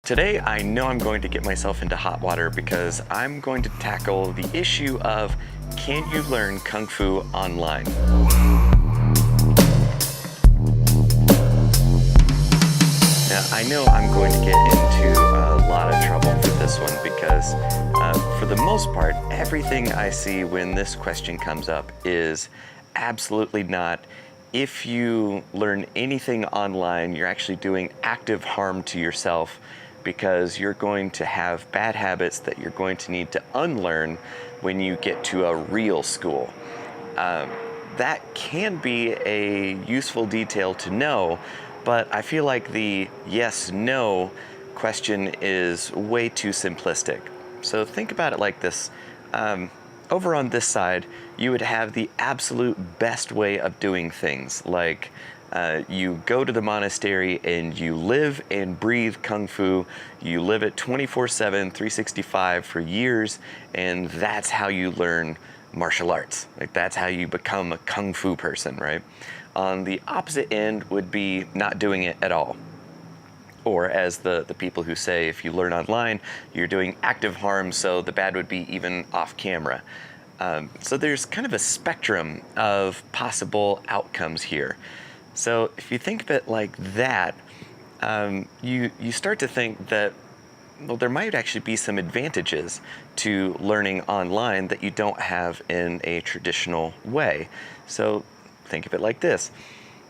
Today, I know I'm going to get myself into hot water because I'm going to tackle the issue of, can you learn Kung Fu online? Now, I know I'm going to get into a lot of trouble for this one because for the most part, everything I see when this question comes up is absolutely not. If you learn anything online, you're actually doing active harm to yourself because you're going to have bad habits that you're going to need to unlearn when you get to a real school. That can be a useful detail to know, but I feel like the yes-no question is way too simplistic. So think about it like this. Over on this side, you would have the absolute best way of doing things, like you go to the monastery and you live and breathe Kung Fu. You live it 24/7, 365 for years, and that's how you learn martial arts. Like that's how you become a Kung Fu person, right? On the opposite end would be not doing it at all. Or as the people who say, if you learn online, you're doing active harm, so the bad would be even off camera. So there's kind of a spectrum of possible outcomes here. So if you think of it like that, you start to think that, well, there might actually be some advantages to learning online that you don't have in a traditional way. So think of it like this.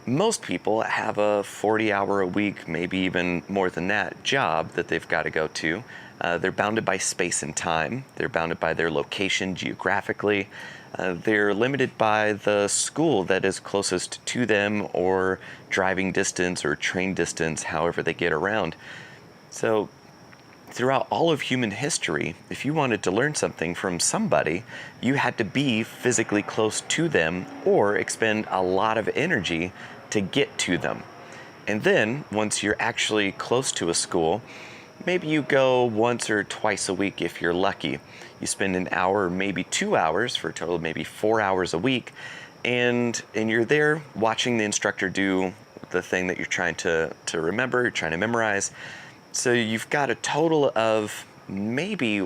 Most people have a 40-hour-a-week, maybe even more than that, job that they've got to go to. They're bounded by space and time. They're bounded by their location geographically. They're limited by the school that is closest to them, or driving distance or train distance, however they get around. So throughout all of human history, if you wanted to learn something from somebody, you had to be physically close to them or expend a lot of energy to get to them. And then, once you're actually close to a school, maybe you go once or twice a week if you're lucky. You spend an hour or maybe 2 hours, for a total of maybe 4 hours a week, and you're there watching the instructor do the thing that you're trying to remember, you're trying to memorize. So you've got a total of maybe,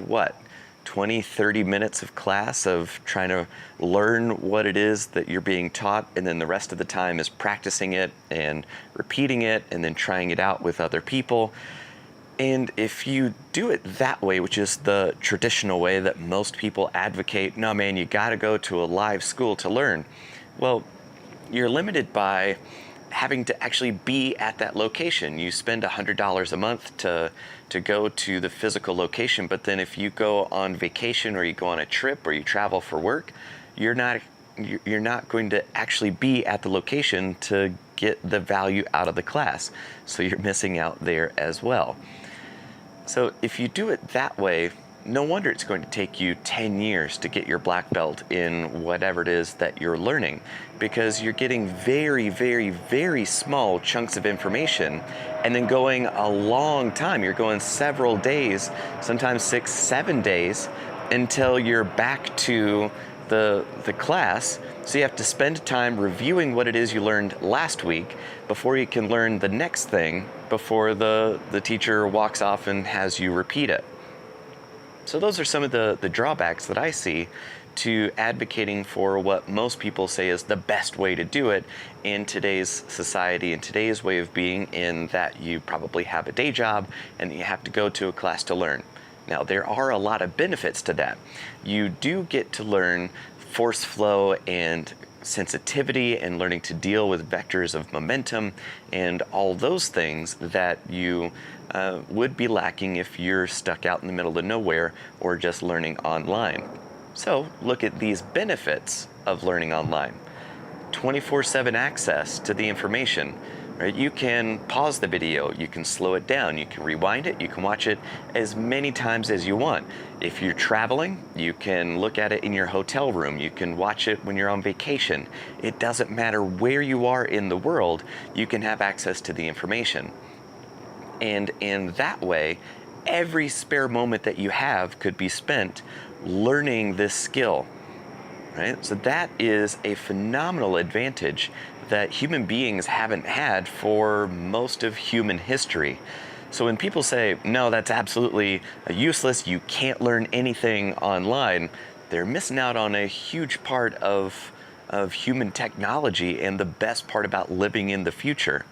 20, 30 minutes of class of trying to learn what it is that you're being taught, and then the rest of the time is practicing it and repeating it and then trying it out with other people. And if you do it that way, which is the traditional way that most people advocate, no man, you gotta go to a live school to learn. Well, you're limited by having to actually be at that location. You spend $100 a month to go to the physical location, but then if you go on vacation or you go on a trip or you travel for work, you're not going to actually be at the location to get the value out of the class. So you're missing out there as well. So if you do it that way, no wonder it's going to take you 10 years to get your black belt in whatever it is that you're learning, because you're getting very, very, very small chunks of information and then going a long time. You're going several days, sometimes 6, 7 days, until you're back to the class. So you have to spend time reviewing what it is you learned last week before you can learn the next thing, before the teacher walks off and has you repeat it. So those are some of the drawbacks that I see to advocating for what most people say is the best way to do it in today's society, in today's way of being, in that you probably have a day job and you have to go to a class to learn. Now, there are a lot of benefits to that. You do get to learn force flow and sensitivity and learning to deal with vectors of momentum and all those things that you would be lacking if you're stuck out in the middle of nowhere or just learning online. So look at these benefits of learning online. 24/7 access to the information. Right? You can pause the video, you can slow it down, you can rewind it, you can watch it as many times as you want. If you're traveling, you can look at it in your hotel room, you can watch it when you're on vacation. It doesn't matter where you are in the world, you can have access to the information. And in that way, every spare moment that you have could be spent learning this skill. Right? So that is a phenomenal advantage that human beings haven't had for most of human history. So when people say, no, that's absolutely useless, you can't learn anything online, they're missing out on a huge part of human technology and the best part about living in the future,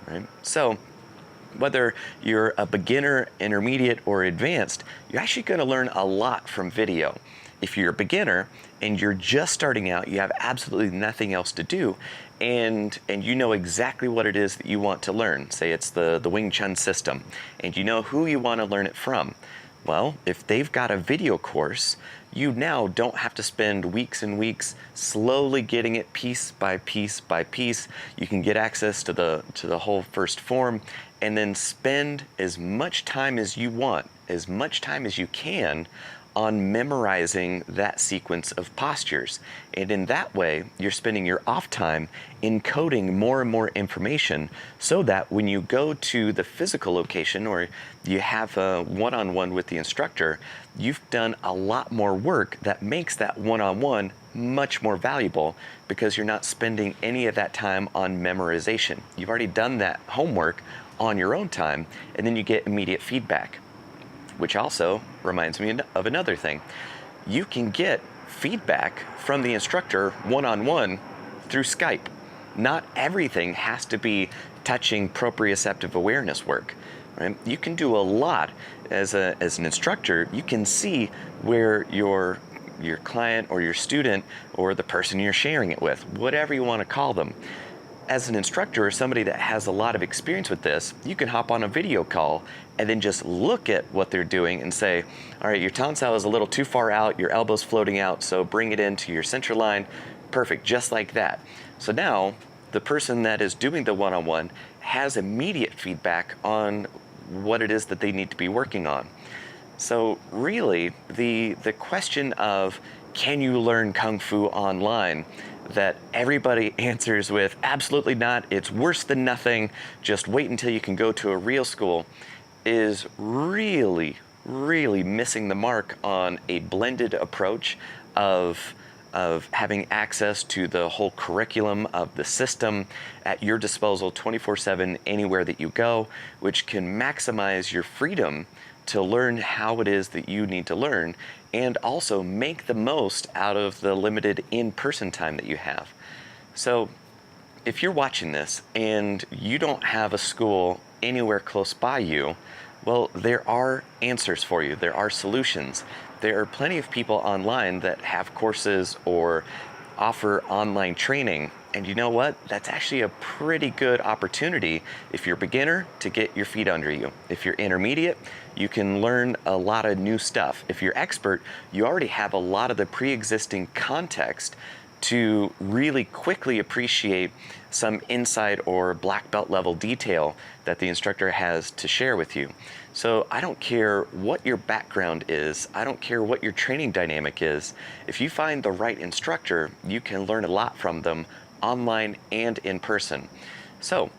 right? So whether you're a beginner, intermediate, or advanced, you're actually going to learn a lot from video. If you're a beginner and you're just starting out, you have absolutely nothing else to do, and you know exactly what it is that you want to learn. Say it's the Wing Chun system, and you know who you want to learn it from. Well, if they've got a video course, you now don't have to spend weeks and weeks slowly getting it piece by piece by piece. You can get access to the whole first form, and then spend as much time as you want, as much time as you can, on memorizing that sequence of postures. And in that way, you're spending your off time encoding more and more information, so that when you go to the physical location or you have a one-on-one with the instructor, you've done a lot more work that makes that one-on-one much more valuable, because you're not spending any of that time on memorization. You've already done that homework on your own time, and then you get immediate feedback. Which also reminds me of another thing. You can get feedback from the instructor one-on-one through Skype. Not everything has to be touching proprioceptive awareness work, right? You can do a lot as an instructor. You can see where your client or your student or the person you're sharing it with, whatever you want to call them. As an instructor or somebody that has a lot of experience with this, you can hop on a video call and then just look at what they're doing and say, all right, your tonsile is a little too far out, your elbow's floating out, so bring it into your center line. Perfect, just like that. So now the person that is doing the one-on-one has immediate feedback on what it is that they need to be working on. So really, the question of, can you learn Kung Fu online, that everybody answers with, absolutely not, it's worse than nothing, just wait until you can go to a real school, is really, really missing the mark on a blended approach of having access to the whole curriculum of the system at your disposal 24/7 anywhere that you go, which can maximize your freedom to learn how it is that you need to learn, and also make the most out of the limited in-person time that you have. So if you're watching this and you don't have a school anywhere close by you, well, there are answers for you. There are solutions. There are plenty of people online that have courses or offer online training. And you know what? That's actually a pretty good opportunity if you're a beginner to get your feet under you. If you're intermediate, you can learn a lot of new stuff. If you're expert, you already have a lot of the pre-existing context to really quickly appreciate some insight or black belt level detail that the instructor has to share with you. So I don't care what your background is, I don't care what your training dynamic is, if you find the right instructor, you can learn a lot from them online and in person. So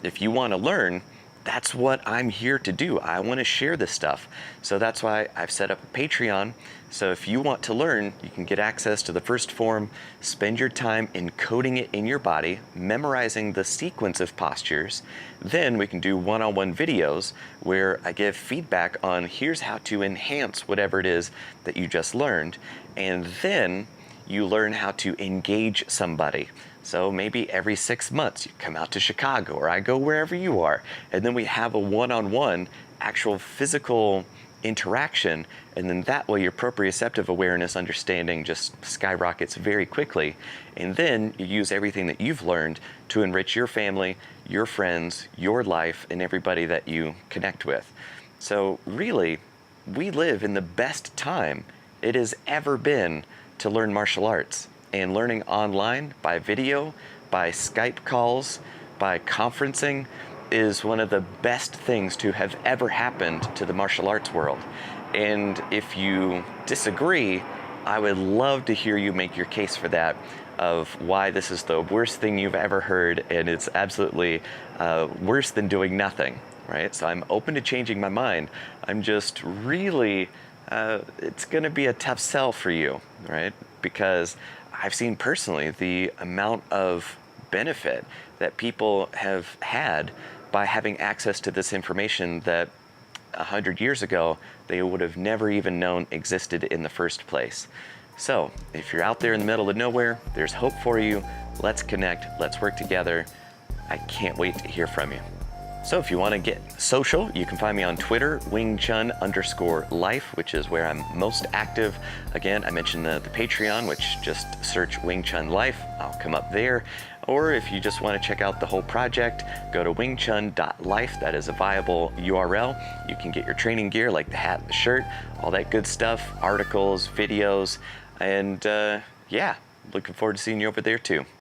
if you want to learn, that's what I'm here to do. I want to share this stuff. So that's why I've set up a Patreon. So if you want to learn, you can get access to the first form, spend your time encoding it in your body, memorizing the sequence of postures. Then we can do one-on-one videos where I give feedback on here's how to enhance whatever it is that you just learned. And then you learn how to engage somebody. So maybe every 6 months you come out to Chicago, or I go wherever you are, and then we have a one-on-one actual physical interaction, and then that way your proprioceptive awareness understanding just skyrockets very quickly. And then you use everything that you've learned to enrich your family, your friends, your life, and everybody that you connect with. So really, we live in the best time it has ever been to learn martial arts. And learning online, by video, by Skype calls, by conferencing, is one of the best things to have ever happened to the martial arts world. And if you disagree, I would love to hear you make your case for that, of why this is the worst thing you've ever heard, and it's absolutely worse than doing nothing, right? So I'm open to changing my mind. I'm just really, it's gonna be a tough sell for you, right? Because I've seen personally the amount of benefit that people have had by having access to this information that 100 years ago they would have never even known existed in the first place. So if you're out there in the middle of nowhere, there's hope for you. Let's connect, let's work together. I can't wait to hear from you. So if you want to get social, you can find me on Twitter, WingChun_life, which is where I'm most active. Again, I mentioned the Patreon, which just search Wing Chun Life. I'll come up there. Or if you just want to check out the whole project, go to wingchun.life. That is a viable URL. You can get your training gear like the hat, the shirt, all that good stuff, articles, videos, and yeah, looking forward to seeing you over there too.